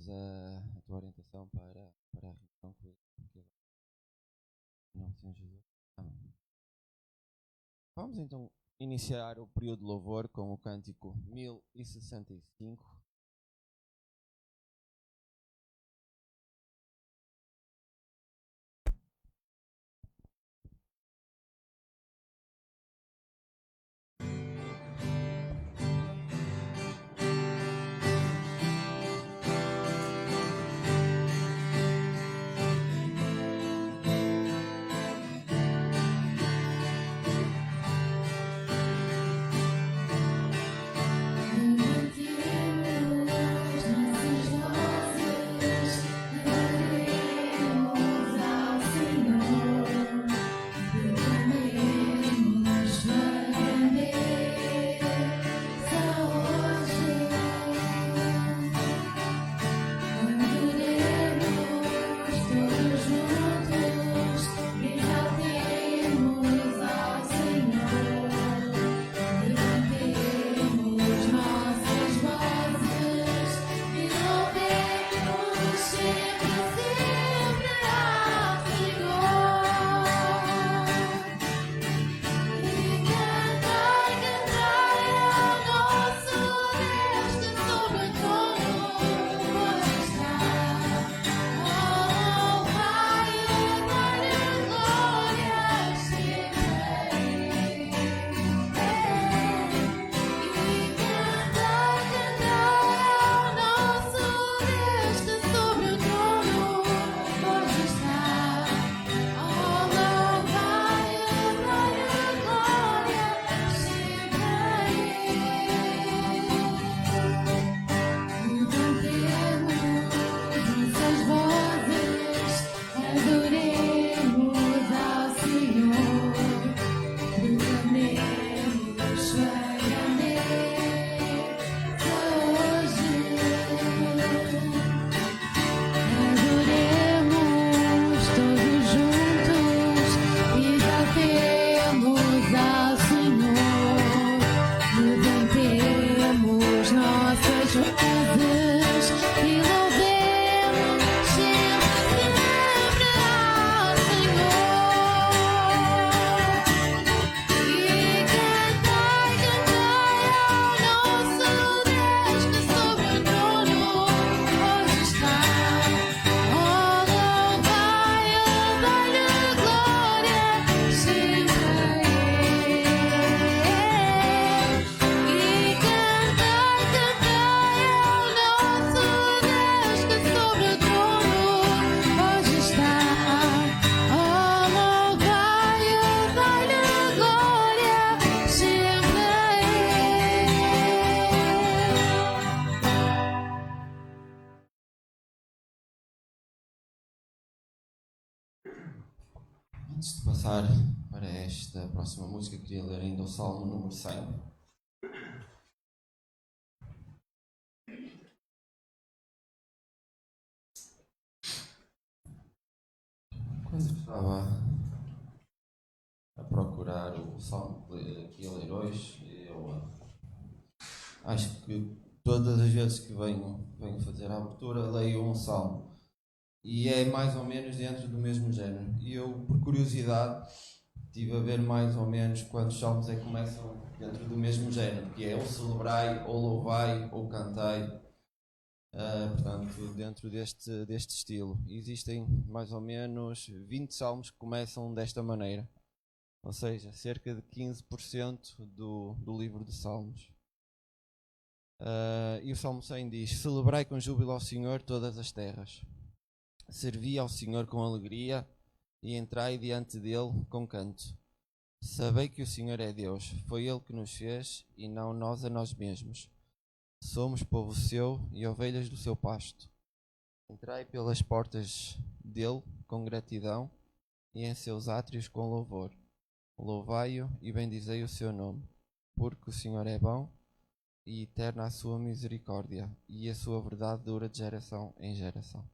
pedimos a tua orientação para a reunião que em nome do Senhor Jesus. Amém. Vamos então iniciar o período de louvor com o cântico 1065. Antes de passar para esta próxima música, queria ler ainda o Salmo número 100. Quando estava a procurar o Salmo que ia ler hoje, eu acho que todas as vezes que venho fazer a abertura, leio um Salmo. E é mais ou menos dentro do mesmo género. E eu, por curiosidade, estive a ver mais ou menos quantos salmos é que começam dentro do mesmo género, que é ou celebrai, ou louvai, ou cantai. Portanto, dentro deste estilo. Existem mais ou menos 20 salmos que começam desta maneira. Ou seja, cerca de 15% do livro de Salmos. E o Salmo 100 diz: celebrai com júbilo ao Senhor todas as terras. Servi ao Senhor com alegria e entrai diante dele com canto. Sabei que o Senhor é Deus, foi Ele que nos fez e não nós a nós mesmos. Somos povo seu e ovelhas do seu pasto. Entrai pelas portas dele com gratidão e em seus átrios com louvor. Louvai-o e bendizei o seu nome, porque o Senhor é bom e eterna a sua misericórdia e a sua verdade dura de geração em geração.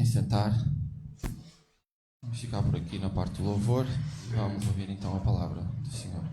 sentar. Vamos ficar por aqui na parte do louvor e vamos ouvir então a palavra do Senhor.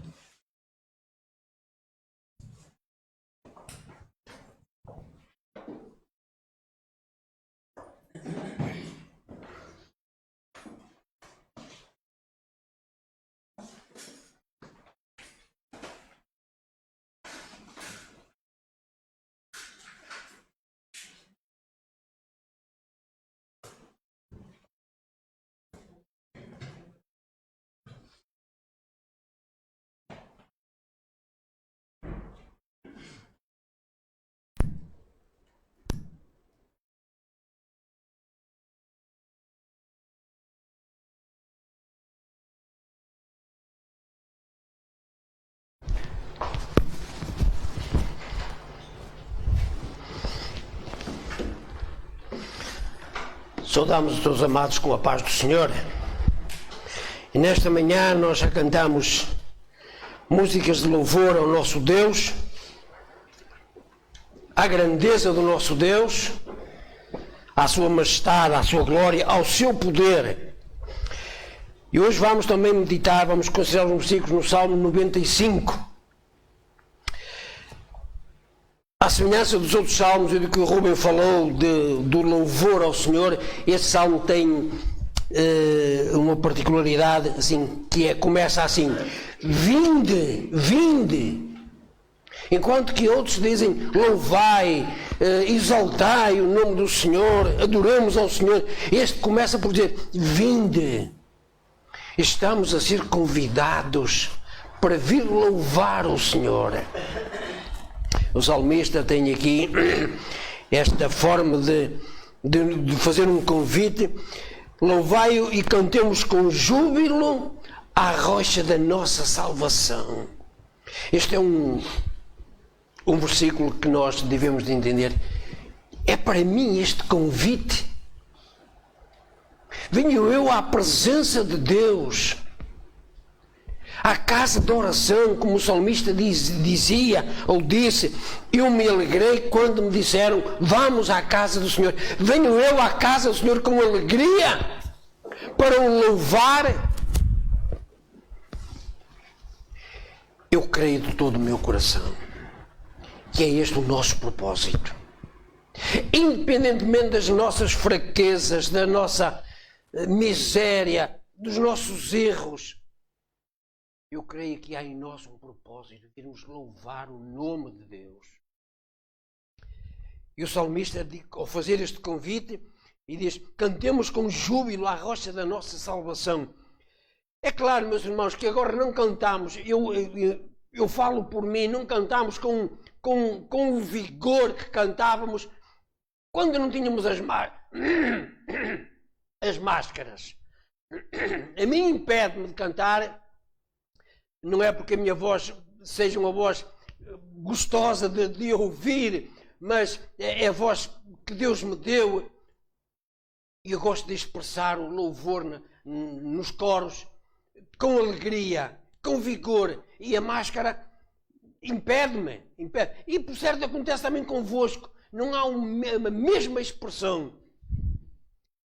Saudamos a todos amados com a paz do Senhor. E nesta manhã nós já cantamos músicas de louvor ao nosso Deus, à grandeza do nosso Deus, à sua majestade, à sua glória, ao seu poder. E hoje vamos também meditar, vamos considerar os versículos no Salmo 95. À semelhança dos outros salmos e do que o Rubem falou do louvor ao Senhor, este salmo tem uma particularidade assim, começa assim: vinde, vinde. Enquanto que outros dizem louvai, exaltai o nome do Senhor, adoramos ao Senhor, este começa por dizer vinde. Estamos a ser convidados para vir louvar o Senhor. O salmista tem aqui esta forma de fazer um convite: louvai-o e cantemos com júbilo à rocha da nossa salvação. Este é um versículo que nós devemos de entender. É para mim este convite. Venho eu à presença de Deus, à casa de oração, como o salmista dizia ou disse: eu me alegrei quando me disseram vamos à casa do Senhor. Venho eu à casa do Senhor com alegria para o louvar. Eu creio de todo o meu coração que é este o nosso propósito. Independentemente das nossas fraquezas, da nossa miséria, dos nossos erros, eu creio que há em nós um propósito, irmos louvar o nome de Deus. E o salmista, ao fazer este convite, e diz: cantemos com júbilo à rocha da nossa salvação. É claro, meus irmãos, que agora não cantamos, eu falo por mim, não cantamos com o vigor que cantávamos quando não tínhamos as máscaras. A mim impede-me de cantar. Não é porque a minha voz seja uma voz gostosa de ouvir, mas é a voz que Deus me deu. E eu gosto de expressar o louvor nos coros com alegria, com vigor. E a máscara impede-me. E por certo acontece também convosco. Não há a mesma expressão.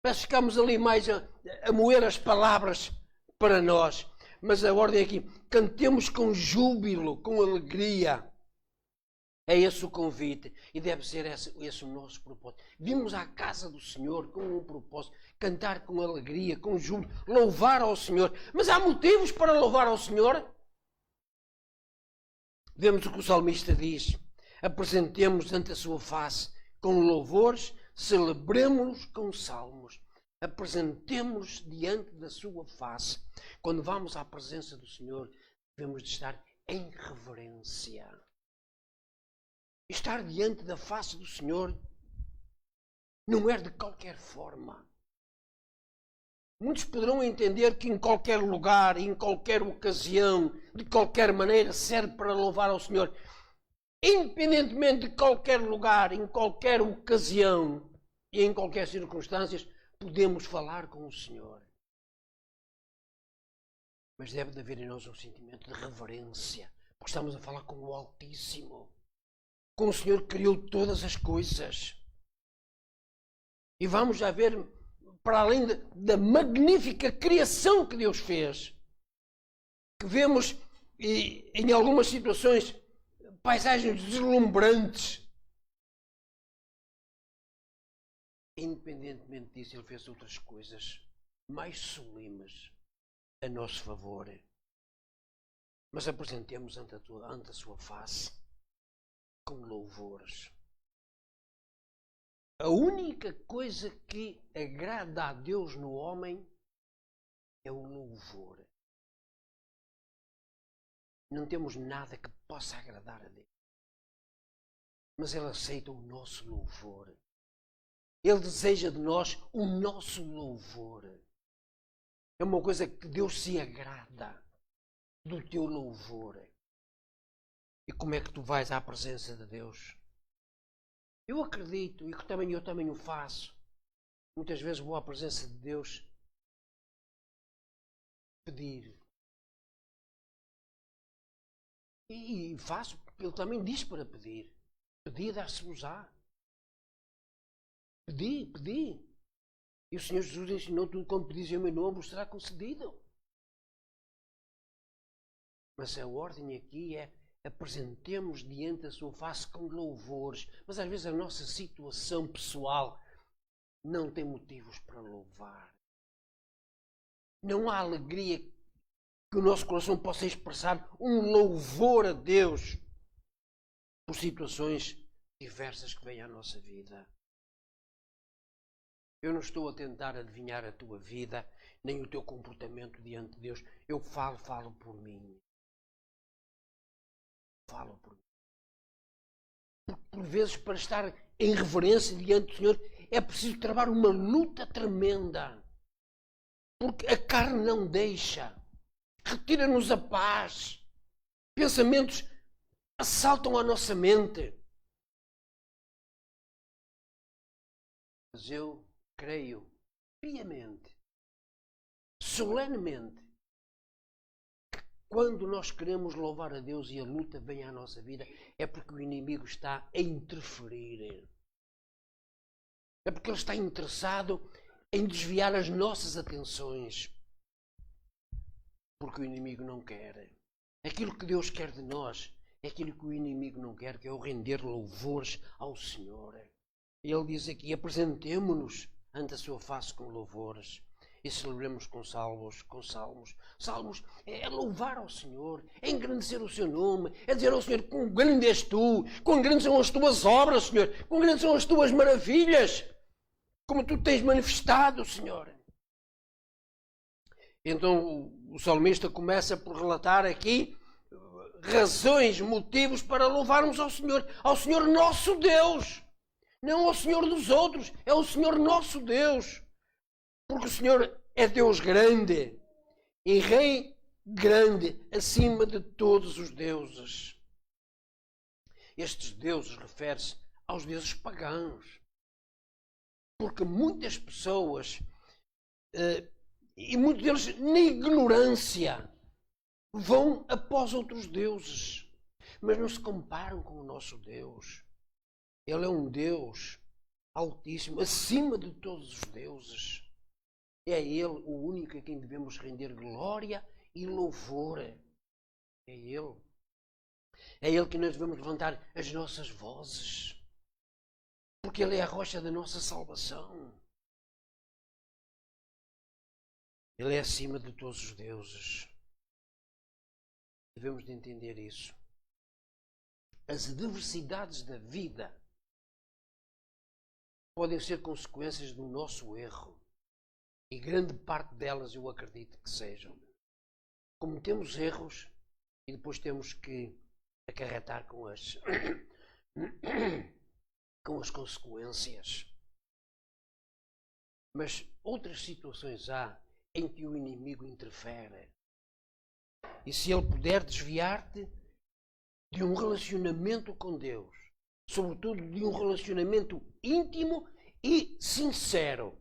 Mas ficamos ali mais a moer as palavras para nós. Mas a ordem é aqui: cantemos com júbilo, com alegria. É esse o convite e deve ser esse o nosso propósito. Vimos à casa do Senhor com um propósito: cantar com alegria, com júbilo, louvar ao Senhor. Mas há motivos para louvar ao Senhor? Vemos o que o salmista diz: apresentemos ante a sua face com louvores, celebremos-nos com salmos. Apresentemos diante da sua face. Quando vamos à presença do Senhor, devemos de estar em reverência. Estar diante da face do Senhor não é de qualquer forma. Muitos poderão entender que em qualquer lugar, em qualquer ocasião, de qualquer maneira, serve para louvar ao Senhor. Independentemente de qualquer lugar, em qualquer ocasião e em qualquer circunstância, podemos falar com o Senhor. Mas deve de haver em nós um sentimento de reverência, porque estamos a falar com o Altíssimo, com o Senhor que criou todas as coisas. E vamos já ver para além da magnífica criação que Deus fez, que vemos em algumas situações paisagens deslumbrantes. Independentemente disso, Ele fez outras coisas mais sublimes a nosso favor. Mas apresentemos ante a sua face com louvores. A única coisa que agrada a Deus no homem é o louvor. Não temos nada que possa agradar a Deus. Mas Ele aceita o nosso louvor. Ele deseja de nós o nosso louvor. É uma coisa que Deus se agrada do teu louvor. E como é que tu vais à presença de Deus? Eu acredito, e eu também o faço. Muitas vezes vou à presença de Deus pedir. E faço, porque Ele também diz para pedir. Pedir, dar-se-vos-á. Pedi. E o Senhor Jesus ensinou tudo como pedis em meu nome, vos será concedido. Mas a ordem aqui é apresentemos diante da sua face com louvores. Mas às vezes a nossa situação pessoal não tem motivos para louvar. Não há alegria que o nosso coração possa expressar um louvor a Deus por situações diversas que vêm à nossa vida. Eu não estou a tentar adivinhar a tua vida, nem o teu comportamento diante de Deus. Eu falo por mim. Falo por mim. Por vezes, para estar em reverência diante do Senhor, é preciso travar uma luta tremenda. Porque a carne não deixa. Retira-nos a paz. Pensamentos assaltam a nossa mente. Mas eu creio piamente, solenemente, que quando nós queremos louvar a Deus e a luta vem à nossa vida, é porque o inimigo está a interferir. É porque ele está interessado em desviar as nossas atenções. Porque o inimigo não quer. Aquilo que Deus quer de nós é aquilo que o inimigo não quer, que é o render louvores ao Senhor. E ele diz aqui, apresentemo-nos ante a sua face com louvores e celebremos com salmos. Salmos é louvar ao Senhor, é engrandecer o seu nome, é dizer ao Senhor quão grande és tu, quão grandes são as tuas obras, Senhor, quão grandes são as tuas maravilhas, como tu tens manifestado, Senhor. Então o salmista começa por relatar aqui razões, motivos para louvarmos ao Senhor nosso Deus. Não ao Senhor dos outros, é o Senhor nosso Deus. Porque o Senhor é Deus grande e Rei grande acima de todos os deuses. Estes deuses referem-se aos deuses pagãos. Porque muitas pessoas, e muitos deles na ignorância, vão após outros deuses, mas não se comparam com o nosso Deus. Ele é um Deus altíssimo, acima de todos os deuses. É Ele o único a quem devemos render glória e louvor. É Ele. É Ele que nós devemos levantar as nossas vozes. Porque Ele é a rocha da nossa salvação. Ele é acima de todos os deuses. Devemos de entender isso. As adversidades da vida podem ser consequências do nosso erro. E grande parte delas eu acredito que sejam. Cometemos erros e depois temos que acarretar com as consequências. Mas outras situações há em que o inimigo interfere. E se ele puder desviar-te de um relacionamento com Deus, sobretudo de um relacionamento íntimo e sincero,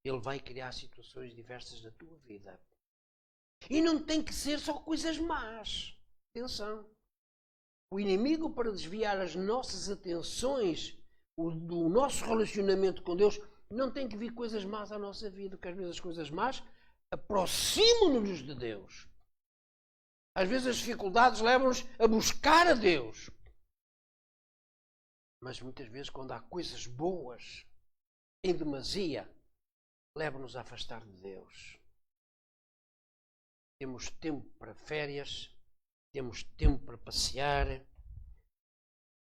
ele vai criar situações diversas na tua vida. E não tem que ser só coisas más. Atenção. O inimigo, para desviar as nossas atenções do nosso relacionamento com Deus, não tem que vir coisas más à nossa vida, porque às vezes as coisas más aproximam-nos de Deus. Às vezes as dificuldades levam-nos a buscar a Deus. Mas muitas vezes, quando há coisas boas em demasia, levam-nos a afastar de Deus. Temos tempo para férias, temos tempo para passear,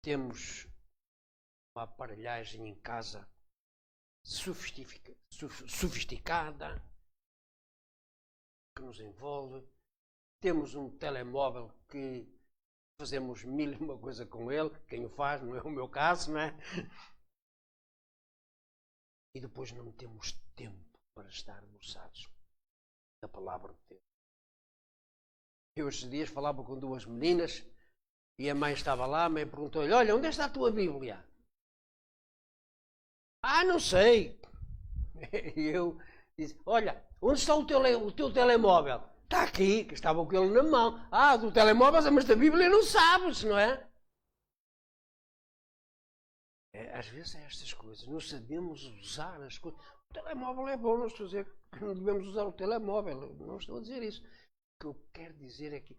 temos uma aparelhagem em casa sofisticada que nos envolve. Temos um telemóvel que fazemos mil e uma coisa com ele. Quem o faz, não é o meu caso, não é? E depois não temos tempo para estar debruçados na palavra de Deus. Eu estes dias falava com duas meninas e a mãe estava lá, a mãe perguntou-lhe: olha, onde está a tua Bíblia? Ah, não sei. E eu disse: olha, onde está o teu telemóvel? Está aqui, que estava com ele na mão. Ah, do telemóvel, mas da Bíblia não sabes, não é? Às vezes é estas coisas, não sabemos usar as coisas. O telemóvel é bom, não estou a dizer que não devemos usar o telemóvel, não estou a dizer isso. O que eu quero dizer é que,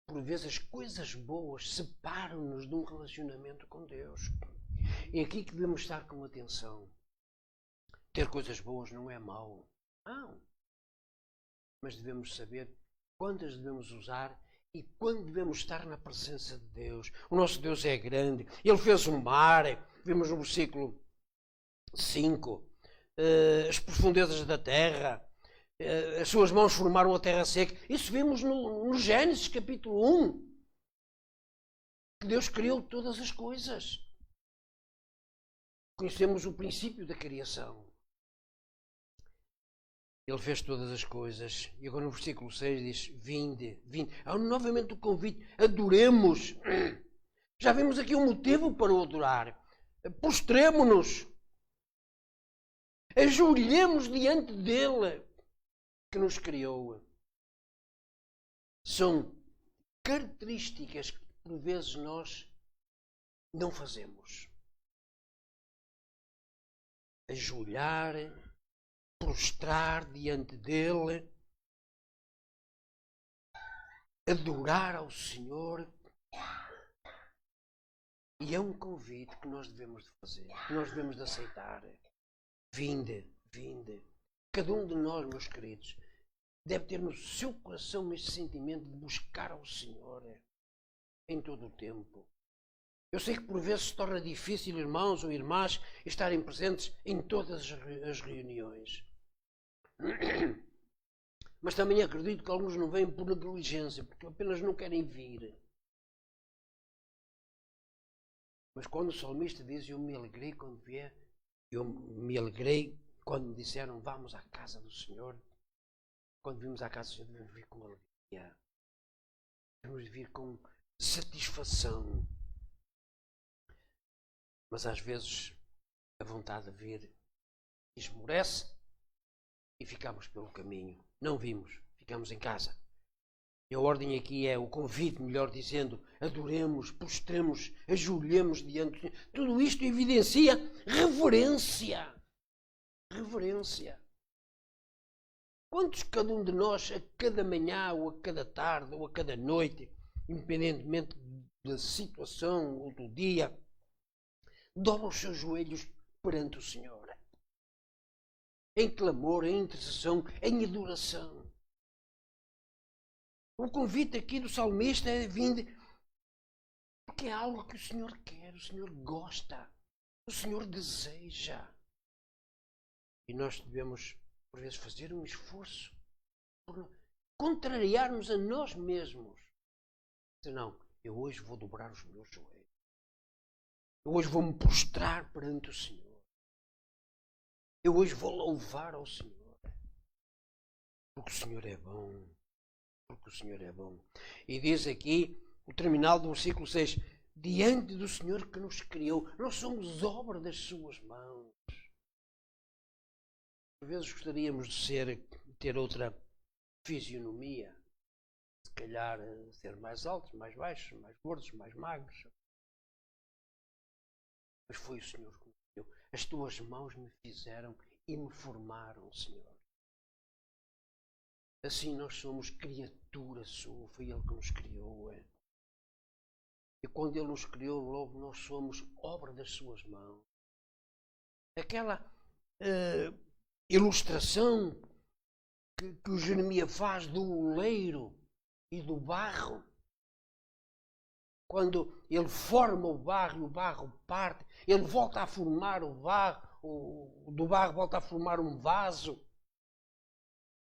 por vezes, as coisas boas separam-nos de um relacionamento com Deus. É aqui que devemos estar com atenção. Ter coisas boas não é mau. Não. Mas devemos saber quando as devemos usar e quando devemos estar na presença de Deus. O nosso Deus é grande. Ele fez o mar. Vimos no versículo 5. As profundezas da terra. As suas mãos formaram a terra seca. Isso vimos no Gênesis capítulo 1. Que Deus criou todas as coisas. Conhecemos o princípio da criação. Ele fez todas as coisas. E agora no versículo 6 diz: vinde, vinde. Há novamente o convite. Adoremos. Já vimos aqui um motivo para o adorar. Postremo-nos. Ajoelhemos diante dele que nos criou. São características que por vezes nós não fazemos. Ajoelhar, prostrar diante dele, adorar ao Senhor. E é um convite que nós devemos de fazer, que nós devemos de aceitar. Vinde, vinde. Cada um de nós, meus queridos, deve ter no seu coração este sentimento de buscar ao Senhor em todo o tempo. Eu sei que por vezes se torna difícil, irmãos ou irmãs, estarem presentes em todas as reuniões. Mas também acredito que alguns não vêm por negligência, porque apenas não querem vir. Mas quando o salmista diz: eu me alegrei quando vier, eu me alegrei quando me disseram: vamos à casa do Senhor. Quando vimos à casa do Senhor, devemos vir com alegria. Devemos vir com satisfação. Mas às vezes a vontade de vir esmorece e ficamos pelo caminho. Não vimos, ficamos em casa. E a ordem aqui é o convite, melhor dizendo: adoremos, postremos, ajoelhemos diante de Deus. Tudo isto evidencia reverência. Reverência. Quantos cada um de nós, a cada manhã, ou a cada tarde, ou a cada noite, independentemente da situação ou do dia, dobra os seus joelhos perante o Senhor? Em clamor, em intercessão, em adoração. O convite aqui do salmista é: vinde, porque é algo que o Senhor quer, o Senhor gosta, o Senhor deseja. E nós devemos, por vezes, fazer um esforço por contrariar-nos a nós mesmos. Senão, eu hoje vou dobrar os meus joelhos. Eu hoje vou me prostrar perante o Senhor. Eu hoje vou louvar ao Senhor. Porque o Senhor é bom. Porque o Senhor é bom. E diz aqui, o terminal do versículo 6, diante do Senhor que nos criou. Nós somos obra das suas mãos. Por vezes gostaríamos de ter outra fisionomia. Se calhar ser mais altos, mais baixos, mais gordos, mais magros. Mas foi o Senhor que nos criou. As tuas mãos me fizeram e me formaram, Senhor. Assim nós somos criatura sua, foi Ele que nos criou. E quando Ele nos criou, logo nós somos obra das suas mãos. Aquela ilustração que o Jeremias faz do oleiro e do barro. Quando ele forma o barro parte, ele volta a formar o barro, do barro volta a formar um vaso.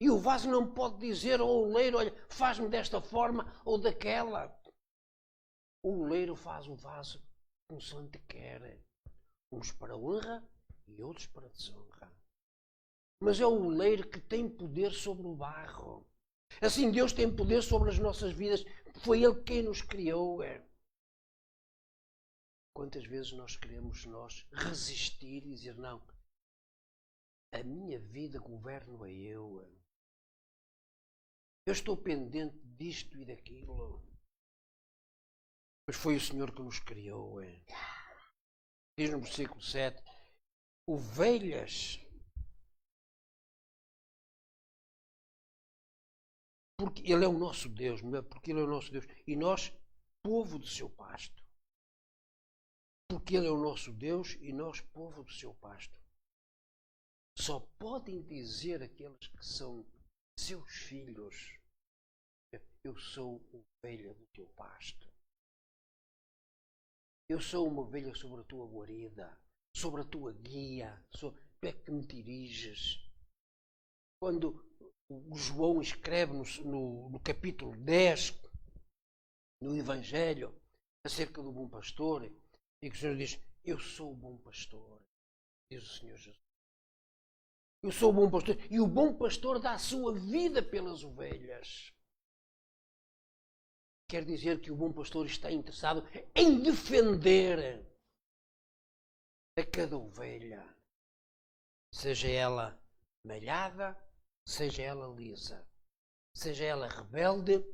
E o vaso não pode dizer ao oleiro, olha, faz-me desta forma ou daquela. O oleiro faz o vaso consoante quer. Uns para honra e outros para desonra. Mas é o oleiro que tem poder sobre o barro. Assim Deus tem poder sobre as nossas vidas. Foi Ele quem nos criou. Quantas vezes nós queremos resistir e dizer, não, a minha vida governo a eu. Eu estou pendente disto e daquilo. Mas foi o Senhor que nos criou. Diz no versículo 7, ovelhas, porque Ele é o nosso Deus, porque Ele é o nosso Deus, e nós, povo do seu pasto. Porque Ele é o nosso Deus e nós, povo do seu pasto. Só podem dizer aqueles que são seus filhos, eu sou ovelha do teu pasto. Eu sou uma ovelha sobre a tua guarida, sobre a tua guia, tu é que me diriges. Quando o João escreve no capítulo 10, no Evangelho, acerca do bom pastor, e que o Senhor diz, eu sou o bom pastor, diz o Senhor Jesus. Eu sou o bom pastor, e o bom pastor dá a sua vida pelas ovelhas. Quer dizer que o bom pastor está interessado em defender a cada ovelha, seja ela malhada, seja ela lisa, seja ela rebelde,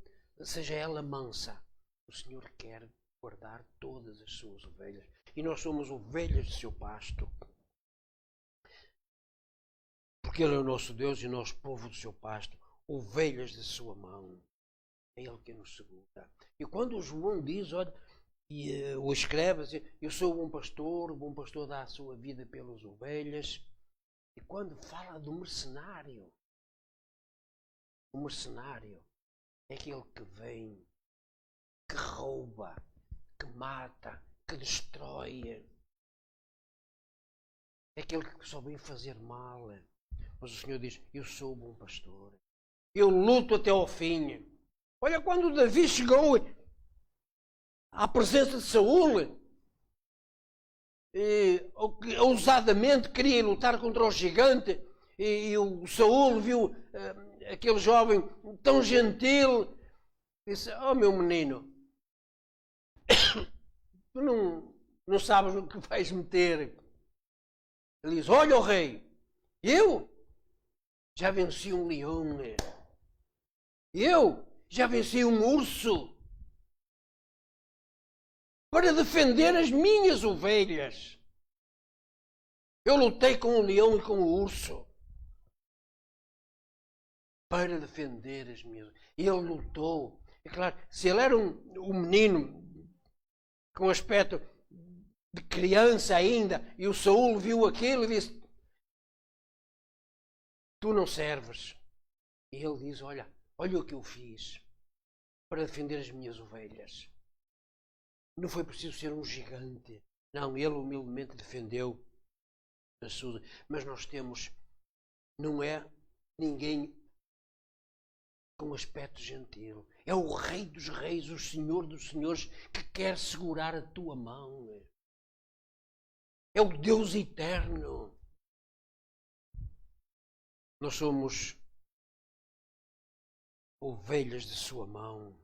seja ela mansa. O Senhor quer guardar todas as suas ovelhas. E nós somos ovelhas de seu pasto. Porque Ele é o nosso Deus e nós, povo do seu pasto, ovelhas de sua mão. É Ele que nos segura. E quando o João diz, olha, e o escreve assim, eu sou o bom pastor dá a sua vida pelas ovelhas. E quando fala do mercenário, o mercenário é aquele que vem, que rouba, que mata, que destrói. É aquele que só vem fazer mal. Mas o Senhor diz, eu sou o bom pastor. Eu luto até ao fim. Olha, quando Davi chegou à presença de Saul, e ousadamente queria lutar contra o gigante, e o Saul viu aquele jovem tão gentil, disse, oh meu menino, tu não sabes no que vais meter. Ele diz, olha o rei, eu já venci um leão, eu já venci um urso para defender as minhas ovelhas. Eu lutei com o leão e com o urso para defender as minhas ovelhas. E ele lutou. É claro, se ele era um menino com aspecto de criança ainda, e o Saul viu aquilo e disse, tu não serves. E ele diz, olha o que eu fiz para defender as minhas ovelhas. Não foi preciso ser um gigante. Não, ele humildemente defendeu as suas. Mas nós temos, não é ninguém com aspecto gentil. É o Rei dos Reis, o Senhor dos Senhores, que quer segurar a tua mão. É o Deus eterno. Nós somos ovelhas de sua mão.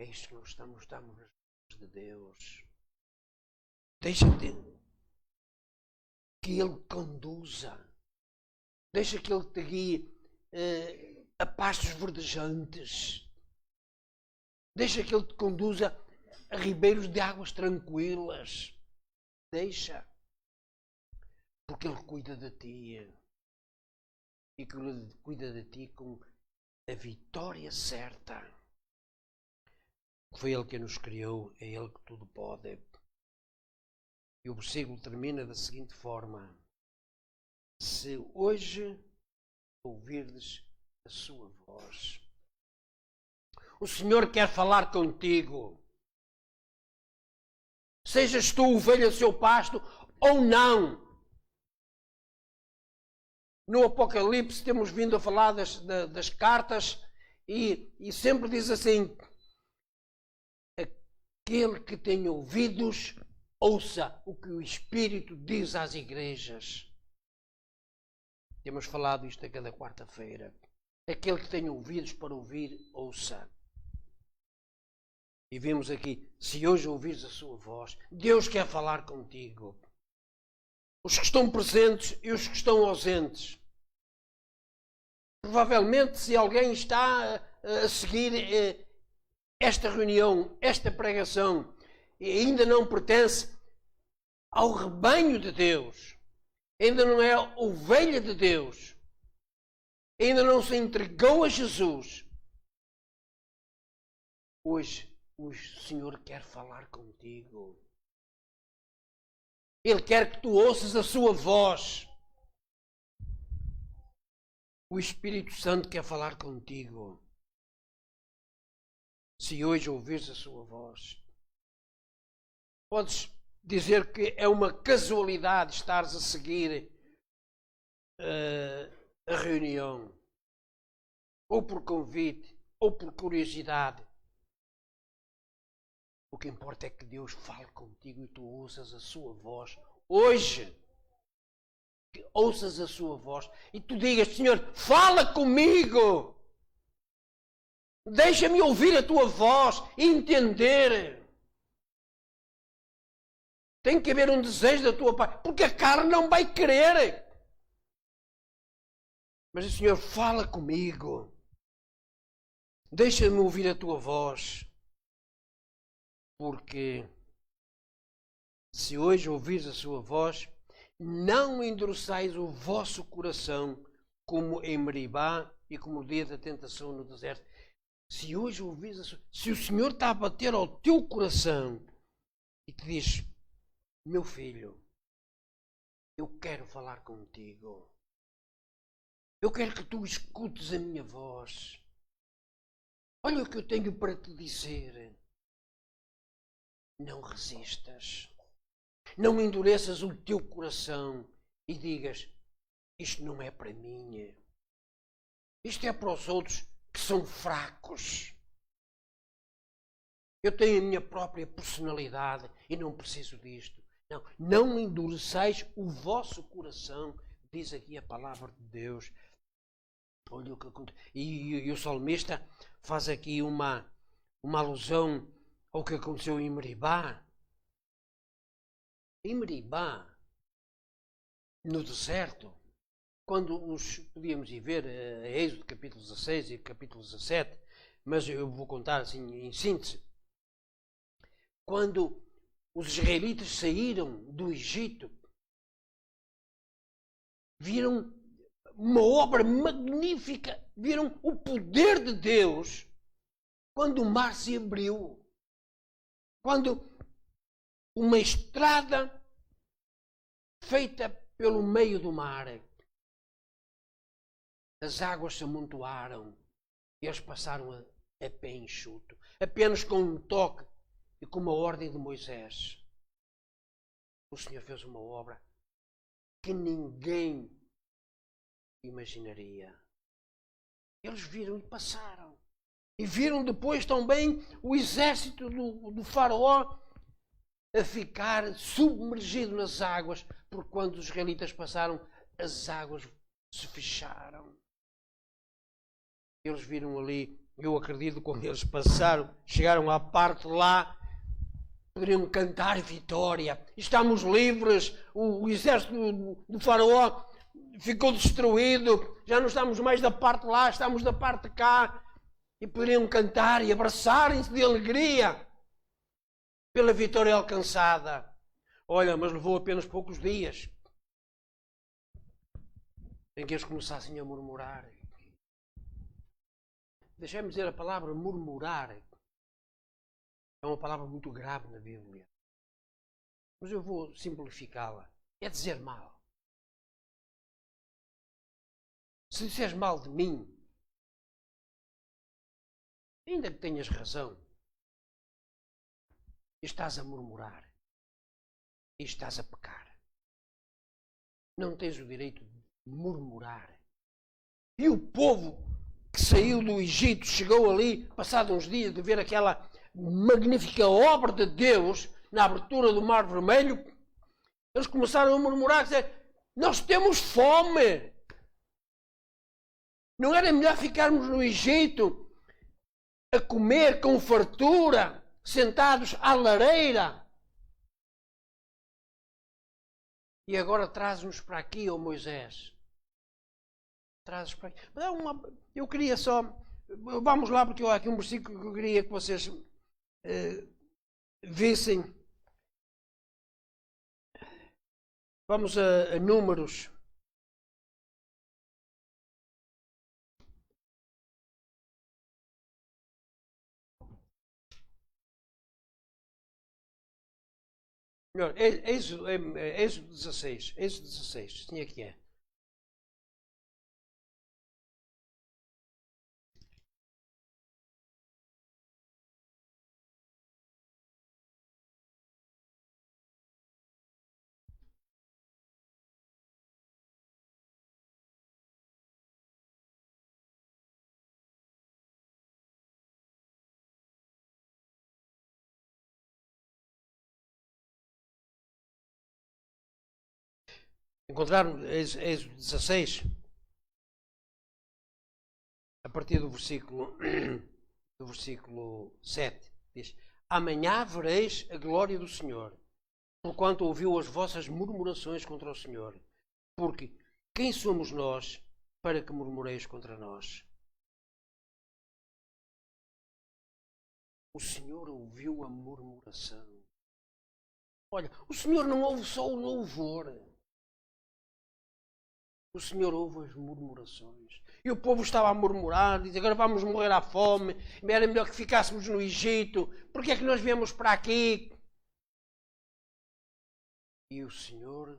É isto que nós estamos nas mãos de Deus. Deixa que Ele conduza. Deixa que Ele te guie a pastos verdejantes. Deixa que Ele te conduza a ribeiros de águas tranquilas. Deixa. porque Ele cuida de ti. E cuida de ti com a vitória certa. Foi Ele que nos criou, é Ele que tudo pode. E o versículo termina da seguinte forma: se hoje ouvirdes a sua voz. O Senhor quer falar contigo. Sejas tu ovelha do seu pasto ou não. No Apocalipse temos vindo a falar das cartas e sempre diz assim: aquele que tem ouvidos, ouça o que o Espírito diz às igrejas. Temos falado isto a cada quarta-feira. Aquele que tem ouvidos para ouvir, ouça. E vimos aqui, se hoje ouvires a sua voz, Deus quer falar contigo. Os que estão presentes e os que estão ausentes. Provavelmente, se alguém está a seguir esta reunião, esta pregação, e ainda não pertence ao rebanho de Deus, ainda não é ovelha de Deus, ainda não se entregou a Jesus, hoje o Senhor quer falar contigo. Ele quer que tu ouças a sua voz. O Espírito Santo quer falar contigo. Se hoje ouvires a sua voz, podes dizer que é uma casualidade estares a seguir a reunião, ou por convite, ou por curiosidade. O que importa é que Deus fale contigo e tu ouças a sua voz hoje. Que ouças a sua voz e tu digas: Senhor, fala comigo. Deixa-me ouvir a tua voz e entender. Tem que haver um desejo da tua parte, porque a carne não vai querer. Mas o Senhor, fala comigo. Deixa-me ouvir a tua voz. Porque se hoje ouvires a sua voz, não endureçais o vosso coração como em Meribá e como o dia da tentação no deserto. Se hoje ouvires a sua... Se o Senhor está a bater ao teu coração e te diz: meu filho, eu quero falar contigo. Eu quero que tu escutes a minha voz. Olha o que eu tenho para te dizer. Não resistas. Não endureças o teu coração e digas: isto não é para mim. Isto é para os outros que são fracos. Eu tenho a minha própria personalidade e não preciso disto. Não, não endureçais o vosso coração, diz aqui a palavra de Deus. Olha o que acontece. E o salmista faz aqui uma alusão ao que aconteceu em Meribá. Em Meribá, no deserto, quando podíamos ir ver Êxodo capítulo 16 e capítulo 17, mas eu vou contar assim em síntese. Quando os israelitas saíram do Egito, viram uma obra magnífica, viram o poder de Deus quando o mar se abriu. Quando uma estrada feita pelo meio do mar, as águas se amontoaram e eles passaram a pé enxuto, apenas com um toque e com uma ordem de Moisés. O Senhor fez uma obra que ninguém imaginaria. Eles viram e passaram. E viram depois também o exército do faraó a ficar submergido nas águas, porque quando os israelitas passaram, as águas se fecharam. Eles viram ali, eu acredito, quando eles passaram, chegaram à parte lá, poderiam cantar vitória. Estamos livres, o exército do faraó ficou destruído, já não estamos mais da parte lá, estamos da parte de cá. E poderiam cantar e abraçarem-se de alegria pela vitória alcançada. Olha, mas levou apenas poucos dias. em que eles começassem a murmurar. Deixem-me dizer, a palavra murmurar é uma palavra muito grave na Bíblia. Mas eu vou simplificá-la. É dizer mal. Se disseres mal de mim, ainda que tenhas razão, estás a murmurar e estás a pecar. Não tens o direito de murmurar. E o povo que saiu do Egito chegou ali, passado uns dias de ver aquela magnífica obra de Deus na abertura do Mar Vermelho, eles começaram a murmurar, dizer, nós temos fome. Não era melhor ficarmos no Egito a comer com fartura, sentados à lareira? E agora traz-nos para aqui, ó Moisés. Traz-nos para aqui. Eu queria só... Vamos lá, porque há aqui um versículo que eu queria que vocês vissem. Vamos a Números. Melhor, Êxodo 16. Êxodo 16. Sim, aqui é. Encontraram Êxodo 16? A partir do versículo 7. Diz, amanhã vereis a glória do Senhor, porquanto ouviu as vossas murmurações contra o Senhor. Porque quem somos nós para que murmureis contra nós? O Senhor ouviu a murmuração. Olha, o Senhor não ouve só o louvor. O Senhor ouve as murmurações. E o povo estava a murmurar, diz, agora vamos morrer à fome, era melhor que ficássemos no Egito, porque é que nós viemos para aqui? E o Senhor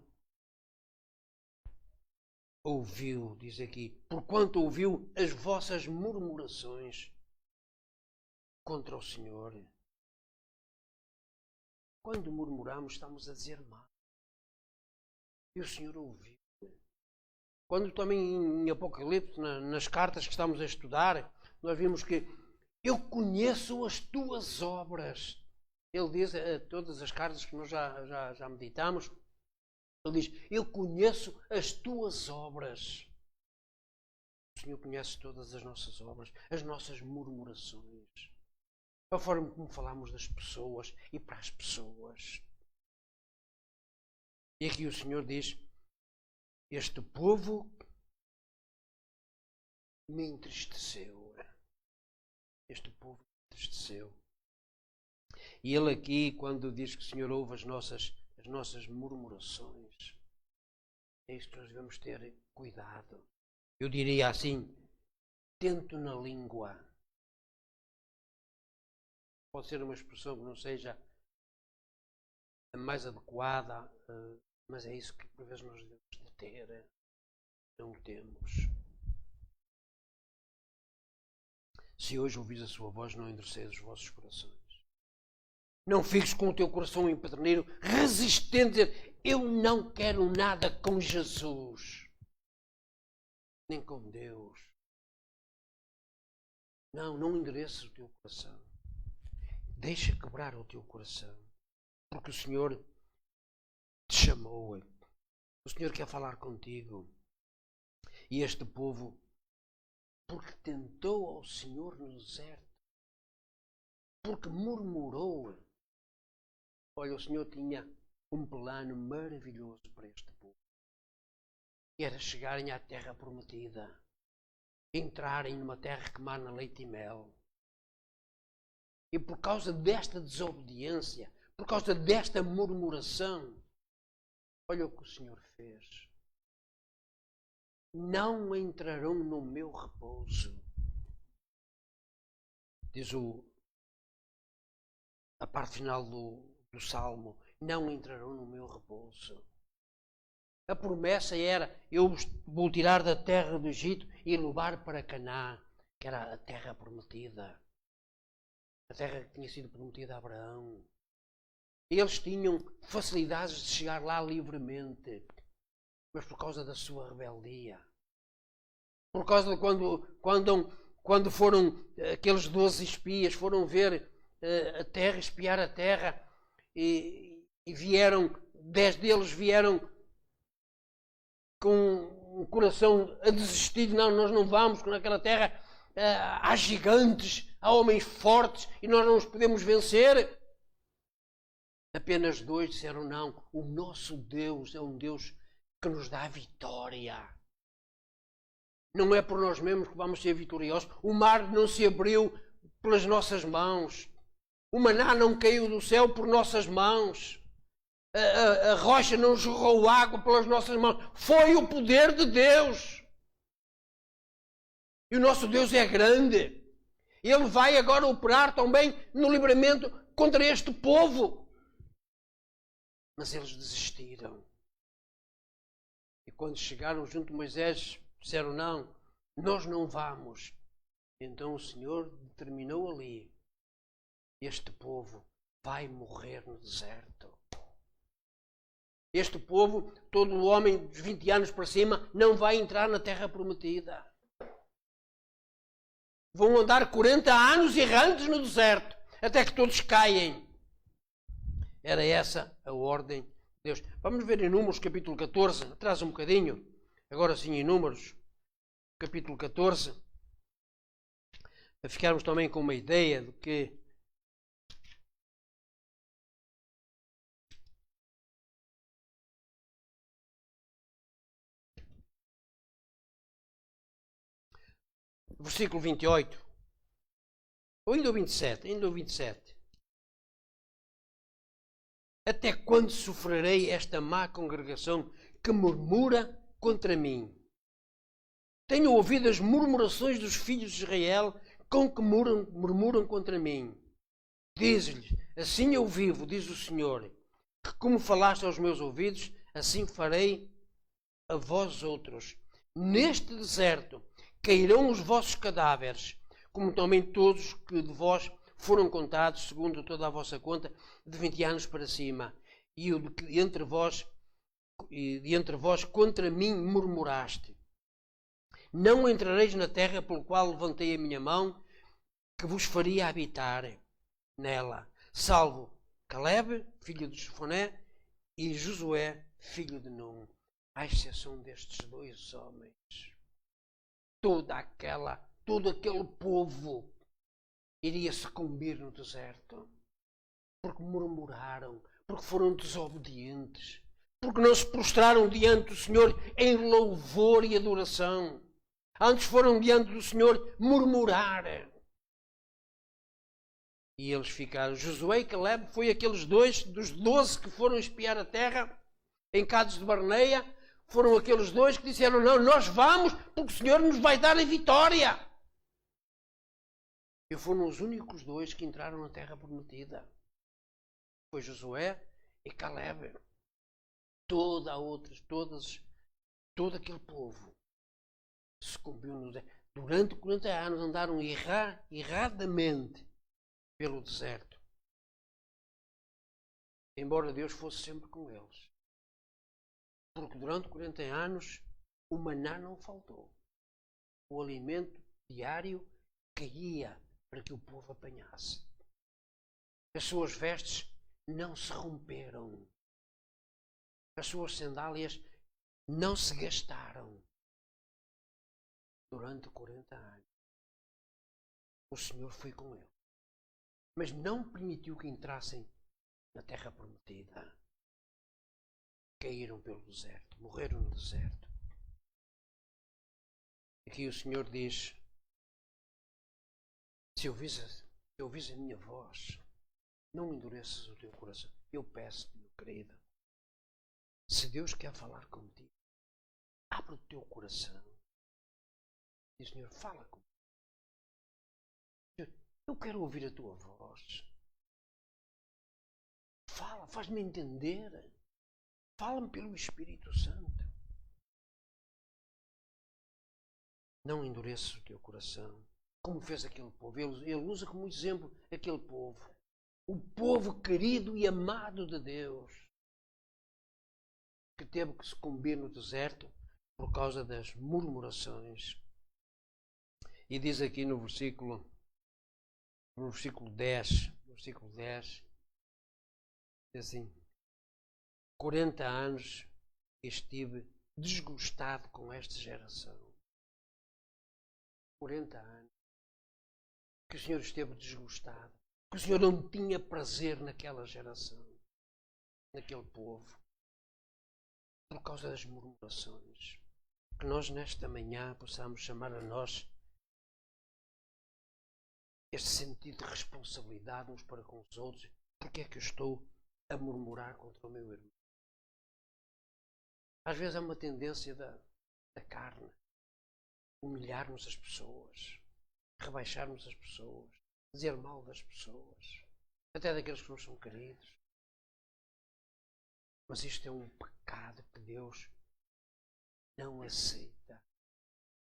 ouviu, diz aqui, porquanto ouviu as vossas murmurações contra o Senhor. Quando murmuramos, estamos a dizer mal. E o Senhor ouviu. Quando também em Apocalipse, nas cartas que estamos a estudar, nós vimos que eu conheço as tuas obras. Ele diz, a todas as cartas que nós já meditamos, ele diz, eu conheço as tuas obras. O Senhor conhece todas as nossas obras, as nossas murmurações, a forma como falamos das pessoas e para as pessoas. E aqui o Senhor diz, este povo me entristeceu. Este povo me entristeceu. E ele aqui, quando diz que o Senhor ouve as nossas murmurações, é isso que nós devemos ter cuidado. Eu diria assim, tento na língua. Pode ser uma expressão que não seja a mais adequada, mas é isso que por vezes nós devemos de ter. Não temos. Se hoje ouvis a sua voz, não endureceis os vossos corações. Não fiques com o teu coração empedernido, resistente, dizer, eu não quero nada com Jesus, nem com Deus. Não endureças o teu coração. Deixa quebrar o teu coração, porque o Senhor te chamou. O Senhor quer falar contigo. E este povo, porque tentou ao Senhor no deserto, porque murmurou. Olha, o Senhor tinha um plano maravilhoso para este povo. Era chegarem à terra prometida, entrarem numa terra que mana leite e mel. E por causa desta desobediência, por causa desta murmuração, olha o que o Senhor fez. não entrarão no meu repouso. Diz a parte final do Salmo, não entrarão no meu repouso. A promessa era, eu vou tirar da terra do Egito e levar para Canaã, que era a terra prometida. A terra que tinha sido prometida a Abraão. Eles tinham facilidades de chegar lá livremente, mas por causa da sua rebeldia. Por causa de quando foram aqueles 12 espias, foram ver a terra, espiar a terra, e vieram, 10 deles vieram com um coração a desistir. Não, nós não vamos, porque naquela terra há gigantes, há homens fortes e nós não os podemos vencer. Apenas 2 disseram não, o nosso Deus é um Deus que nos dá a vitória. Não é por nós mesmos que vamos ser vitoriosos. O mar não se abriu pelas nossas mãos. O maná não caiu do céu por nossas mãos. A rocha não jorrou água pelas nossas mãos. Foi o poder de Deus. E o nosso Deus é grande. Ele vai agora operar também no livramento contra este povo. Mas eles desistiram. E quando chegaram junto de Moisés, disseram não, nós não vamos. Então o Senhor determinou ali, este povo vai morrer no deserto. Este povo, todo o homem dos 20 anos para cima, não vai entrar na terra prometida. Vão andar 40 anos errantes no deserto, até que todos caem. Era essa a ordem de Deus. Vamos ver em Números capítulo 14, atrás um bocadinho. Agora sim em Números capítulo 14. Para ficarmos também com uma ideia do que versículo 28. Ou ainda o 27. Ainda o 27. Até quando sofrerei esta má congregação que murmura contra mim? Tenho ouvido as murmurações dos filhos de Israel com que murmuram contra mim. Diz-lhes, assim eu vivo, diz o Senhor, que como falaste aos meus ouvidos, assim farei a vós outros. Neste deserto cairão os vossos cadáveres, como também todos que de vós foram contados, segundo toda a vossa conta, de 20 anos para cima. E de entre vós contra mim murmuraste. Não entrareis na terra pelo qual levantei a minha mão, que vos faria habitar nela, salvo Caleb, filho de Jefoné, e Josué, filho de Num. À exceção destes 2 homens. Todo aquele povo iria sucumbir no deserto, porque murmuraram, porque foram desobedientes, porque não se prostraram diante do Senhor em louvor e adoração. Antes foram diante do Senhor murmurar. E eles ficaram. Josué e Caleb foi aqueles 2 dos 12 que foram espiar a terra em Cades de Barneia. Foram aqueles 2 que disseram, não, nós vamos porque o Senhor nos vai dar a vitória. E foram os únicos 2 que entraram na terra prometida. Foi Josué e Caleb. Todo aquele povo sucumbiu no deserto. Durante 40 anos andaram erradamente pelo deserto. Embora Deus fosse sempre com eles. Porque durante 40 anos o maná não faltou. O alimento diário caía para que o povo apanhasse. As suas vestes não se romperam. As suas sandálias não se gastaram. Durante 40 anos. O Senhor foi com eles. Mas não permitiu que entrassem na terra prometida. Caíram pelo deserto. Morreram no deserto. Aqui o Senhor diz, se ouvis a minha voz, não endureças o teu coração. Eu peço-te, meu querido, se Deus quer falar contigo, Abre o teu coração. Diz, Senhor, fala comigo. Senhor, eu quero ouvir a tua voz. Fala, faz-me entender. Fala-me pelo Espírito Santo. Não endureças o teu coração, como fez aquele povo. Ele usa como exemplo aquele povo. O povo querido e amado de Deus, que teve que sucumbir no deserto por causa das murmurações. E diz aqui no versículo 10, diz assim: 40 anos estive desgostado com esta geração. 40 anos que o Senhor esteve desgostado, que o Senhor não tinha prazer naquela geração, naquele povo, por causa das murmurações. Que nós nesta manhã possamos chamar a nós este sentido de responsabilidade uns para com os outros. Porque é que eu estou a murmurar contra o meu irmão? Às vezes há uma tendência da carne, humilharmos as pessoas, rebaixarmos as pessoas, dizer mal das pessoas, até daqueles que nos são queridos. Mas isto é um pecado que Deus não aceita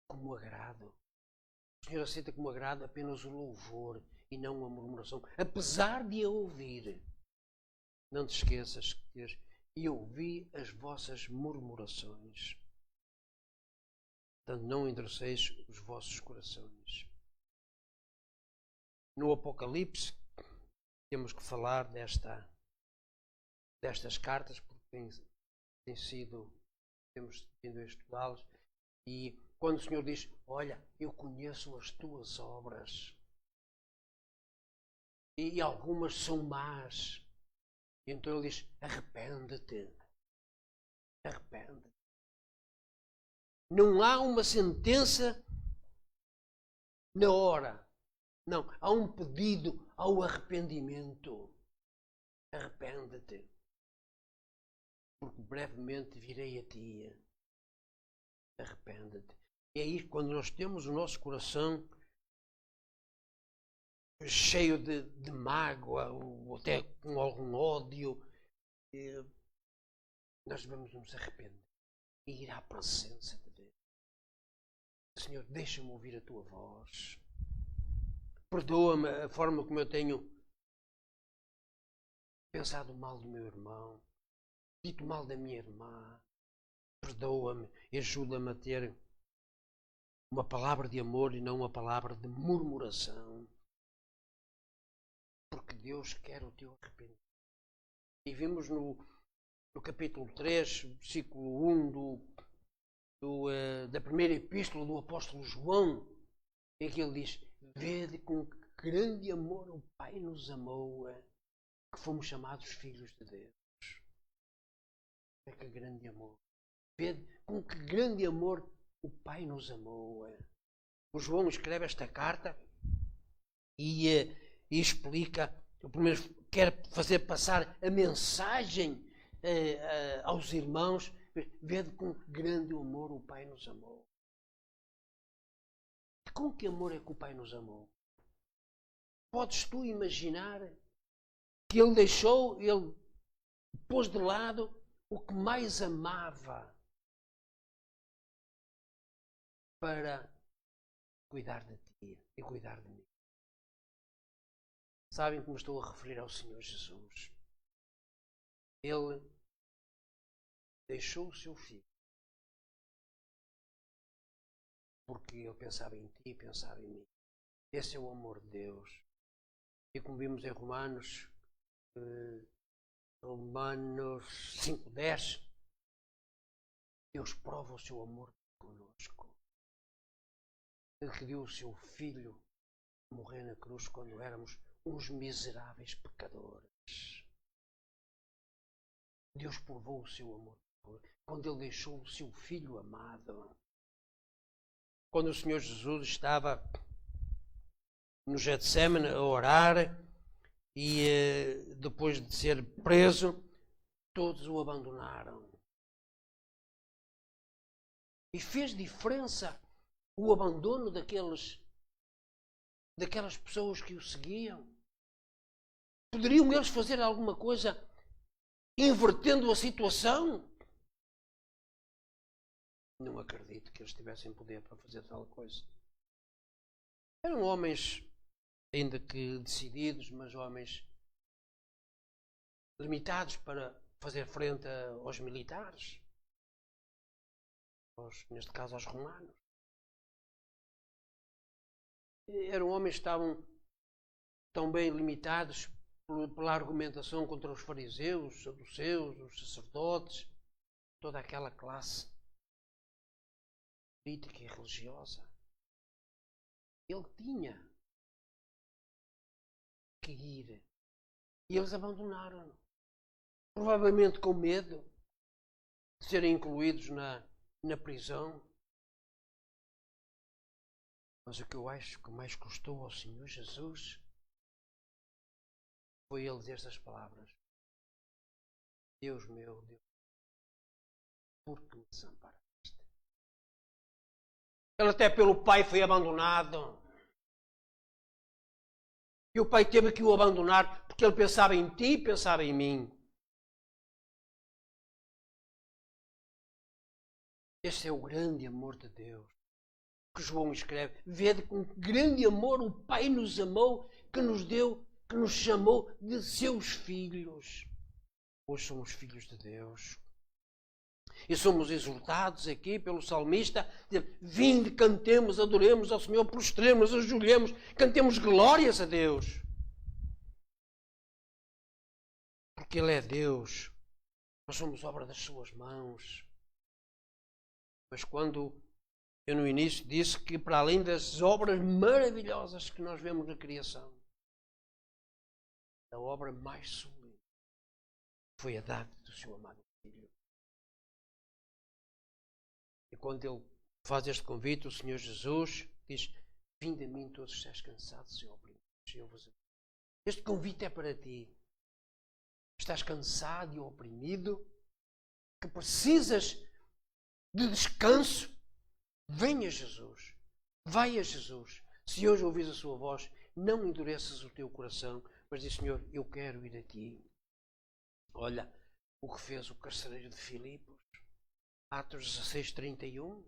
como agrado. O Senhor aceita como agrado apenas o louvor e não a murmuração. Apesar de a ouvir, não te esqueças que Deus, e ouvi as vossas murmurações. Portanto, não endureceis os vossos corações. No Apocalipse, temos que falar destas cartas, porque temos vindo a estudá-las, e quando o Senhor diz, olha, eu conheço as tuas obras, e algumas são más, e então ele diz, arrepende-te. Arrepende-te. Não há uma sentença na hora. Não, há um pedido ao arrependimento. Arrepende-te, porque brevemente virei a ti. Arrepende-te. E aí, quando nós temos o nosso coração cheio de mágoa, ou até com algum ódio, nós devemos nos arrepender e ir à presença de Deus. Senhor, deixa-me ouvir a tua voz. Perdoa-me a forma como eu tenho pensado mal do meu irmão, dito mal da minha irmã. Perdoa-me e ajuda-me a ter uma palavra de amor e não uma palavra de murmuração. Porque Deus quer o teu arrependimento. E vimos no capítulo 3, versículo 1 da primeira epístola do apóstolo João, em que ele diz, vede com que grande amor o Pai nos amou, que fomos chamados filhos de Deus. Que grande amor. Vede com que grande amor o Pai nos amou. O João escreve esta carta e explica, primeiro quer fazer passar a mensagem aos irmãos, vede com que grande amor o Pai nos amou. Com que amor é que o Pai nos amou? Podes tu imaginar que Ele pôs de lado o que mais amava para cuidar de ti e cuidar de mim? Sabem como estou a referir ao Senhor Jesus? Ele deixou o seu filho porque ele pensava em ti e pensava em mim. Esse é o amor de Deus. E como vimos em Romanos 5:10, Deus prova o seu amor conosco. Ele que deu o seu filho a morrer na cruz quando éramos uns miseráveis pecadores. Deus provou o seu amor quando Ele deixou o seu filho amado. Quando o Senhor Jesus estava no Getsémani a orar e depois de ser preso, todos o abandonaram. E fez diferença o abandono daquelas pessoas que o seguiam? Poderiam eles fazer alguma coisa invertendo a situação? Não acredito que eles tivessem poder para fazer tal coisa. Eram homens, ainda que decididos, mas homens limitados para fazer frente aos militares, neste caso aos romanos. Eram homens que estavam tão bem limitados pela argumentação contra os fariseus, os saduceus, os sacerdotes, toda aquela classe política e religiosa. Ele tinha que ir. E eles abandonaram-no. Provavelmente com medo de serem incluídos na prisão. Mas o que eu acho que mais custou ao Senhor Jesus foi ele dizer estas palavras: Deus meu, Deus, por que me desamparaste? Ele até pelo pai foi abandonado. E o pai teve que o abandonar porque ele pensava em ti e pensava em mim. Este é o grande amor de Deus que João escreve. Vede com grande amor o Pai nos amou, que nos deu, que nos chamou de seus filhos. Hoje somos filhos de Deus. E somos exortados aqui pelo salmista, vinde, cantemos, adoremos ao Senhor, prostremos, ajoelhemos, cantemos glórias a Deus. Porque Ele é Deus, nós somos obra das suas mãos. Mas quando eu no início disse que para além das obras maravilhosas que nós vemos na criação, a obra mais sublime foi a dádiva do seu amado Filho. E quando ele faz este convite, o Senhor Jesus diz: vinde a mim todos os que estáis cansados e oprimidos. Este convite é para ti. Estás cansado e oprimido? Que precisas de descanso? Venha Jesus. Vai a Jesus. Se hoje ouvis a sua voz, não endureças o teu coração, mas diz: Senhor, eu quero ir a ti. Olha o que fez o carcereiro de Filipos. Atos 16:31.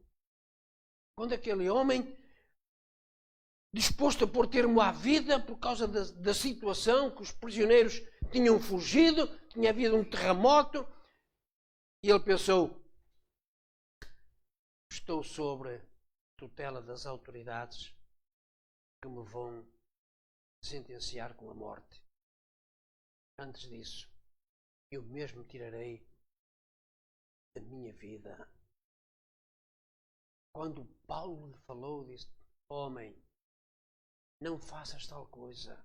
Quando aquele homem, disposto a pôr termo à vida por causa da situação, que os prisioneiros tinham fugido, tinha havido um terremoto, e ele pensou: estou sobre a tutela das autoridades que me vão sentenciar com a morte. Antes disso, eu mesmo tirarei a minha vida. Quando Paulo lhe falou, disse: homem, não faças tal coisa.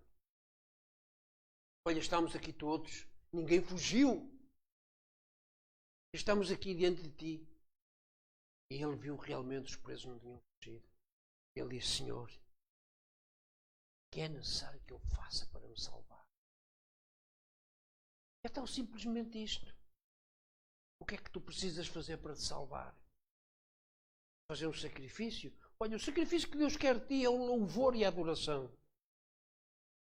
Olha, estamos aqui todos, ninguém fugiu. Estamos aqui diante de ti. E ele viu realmente os presos não tinham fugido. Ele disse: Senhor, o que é necessário que eu faça para me salvar? É tão simplesmente isto. O que é que tu precisas fazer para te salvar? Fazer um sacrifício? Olha, o sacrifício que Deus quer de ti é o louvor e a adoração.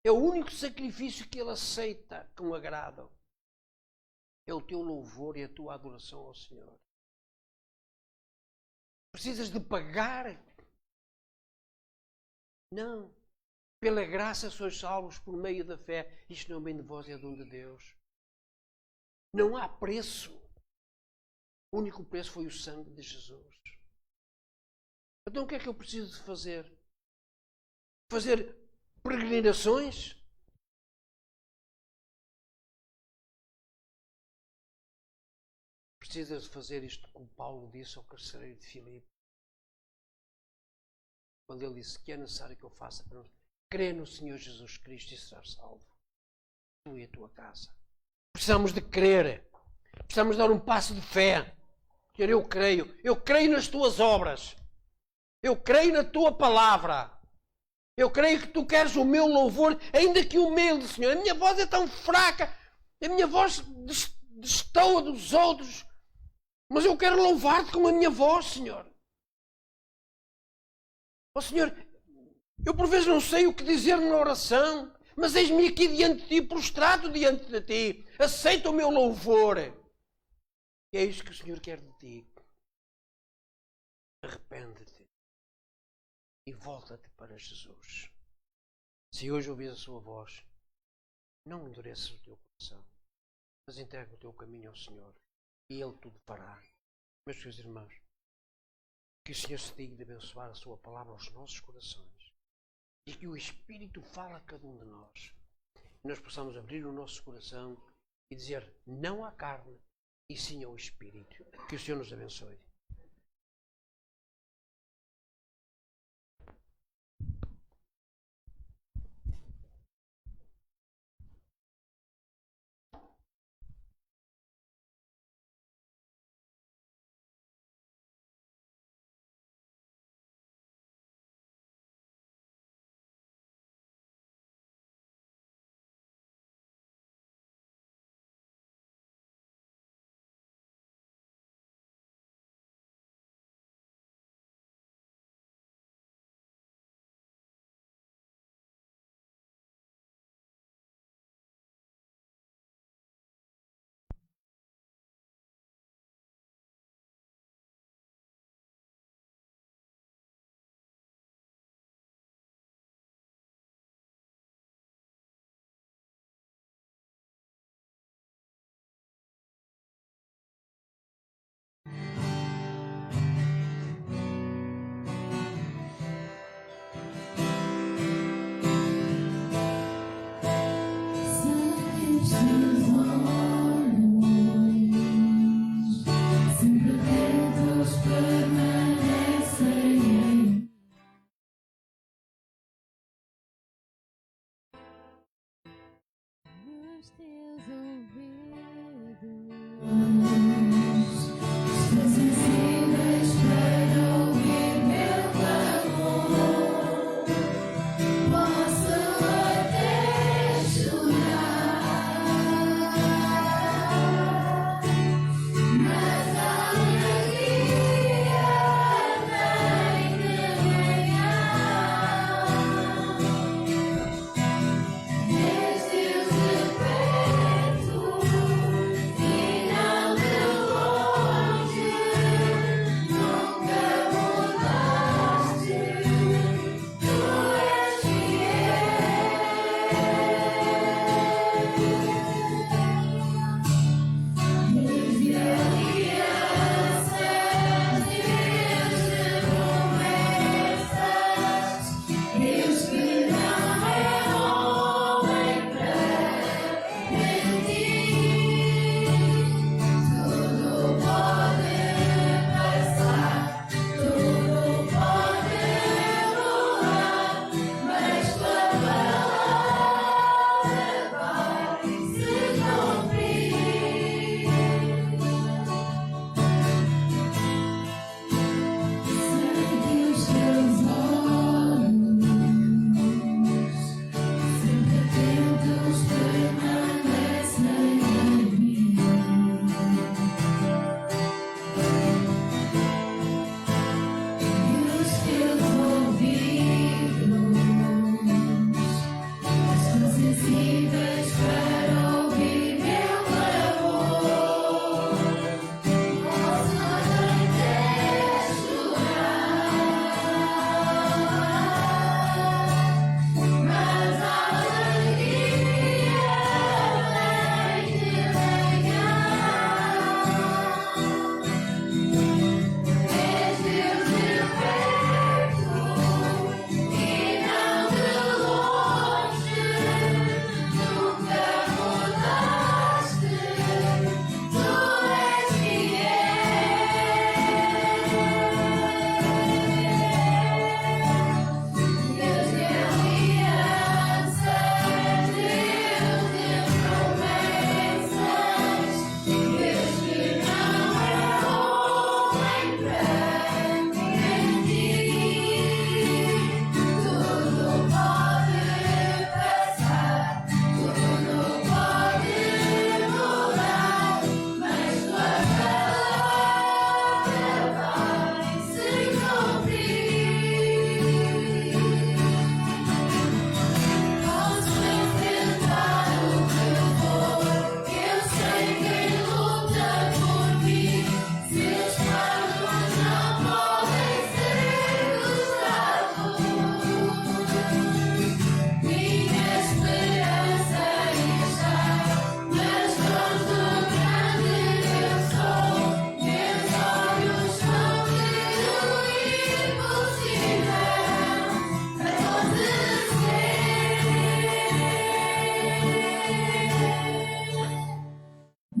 É o único sacrifício que Ele aceita com agrado. É o teu louvor e a tua adoração ao Senhor. Precisas de pagar? Não. Pela graça sois salvos por meio da fé. Isto não vem de vós, é dom de Deus. Não há preço. O único preço foi o sangue de Jesus. Então o que é que eu preciso de fazer? Fazer peregrinações? Precisas de fazer isto que o Paulo disse ao carcereiro de Filipe. Quando ele disse: que é necessário que eu faça para nós? Crê no Senhor Jesus Cristo e serás salvo. Tu e a tua casa. Precisamos de crer. Precisamos dar um passo de fé. Eu creio nas tuas obras. Eu creio na tua palavra. Eu creio que tu queres o meu louvor, ainda que humilde, Senhor. A minha voz é tão fraca, a minha voz destoa dos outros, mas eu quero louvar-te com a minha voz, Senhor. Ó Senhor, eu por vezes não sei o que dizer na oração, mas eis-me aqui diante de Ti, prostrado diante de Ti. Aceita o meu louvor. E é isso que o Senhor quer de Ti. Arrepende-te e volta-te para Jesus. Se hoje ouvis a sua voz, não endureças o teu coração, mas entrega o teu caminho ao Senhor e Ele tudo fará. Meus queridos irmãos, que o Senhor se digne de abençoar a sua palavra aos nossos corações e que o Espírito fale a cada um de nós. E nós possamos abrir o nosso coração e dizer não à carne e sim ao Espírito. Que o Senhor nos abençoe.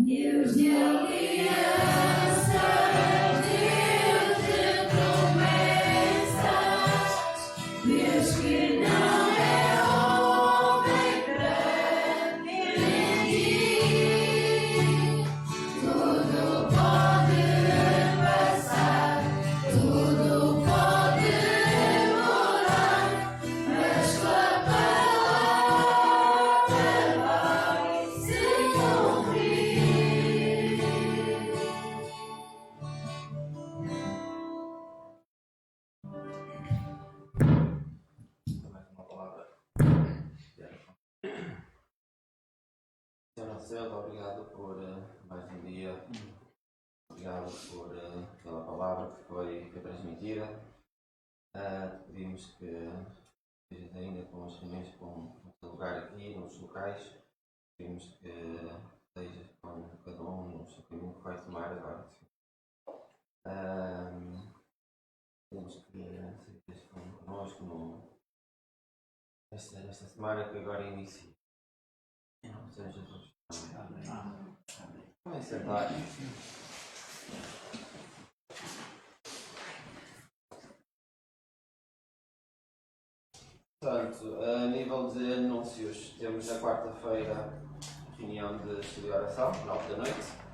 Deus de aliança, Deus de promessas, Deus que não é homem pra mentir. Tudo pode passar, tudo pode mudar, mas tua palavra vai se cumprir. Mais uma palavra. Senhor nosso Deus, obrigado por mais um dia. Obrigado pela palavra que foi transmitida. Pedimos que estejas ainda com as reuniões com o lugar aqui, nos locais. Pedimos que estejas com cada um no seu caminho que vai tomar agora. Pedimos que estejas connosco nesta semana que agora inicia. Em nome do Senhor Jesus. Amém. Vamos sentar. Portanto, a nível de anúncios, temos na quarta-feira reunião de estudo e oração, 9 da noite.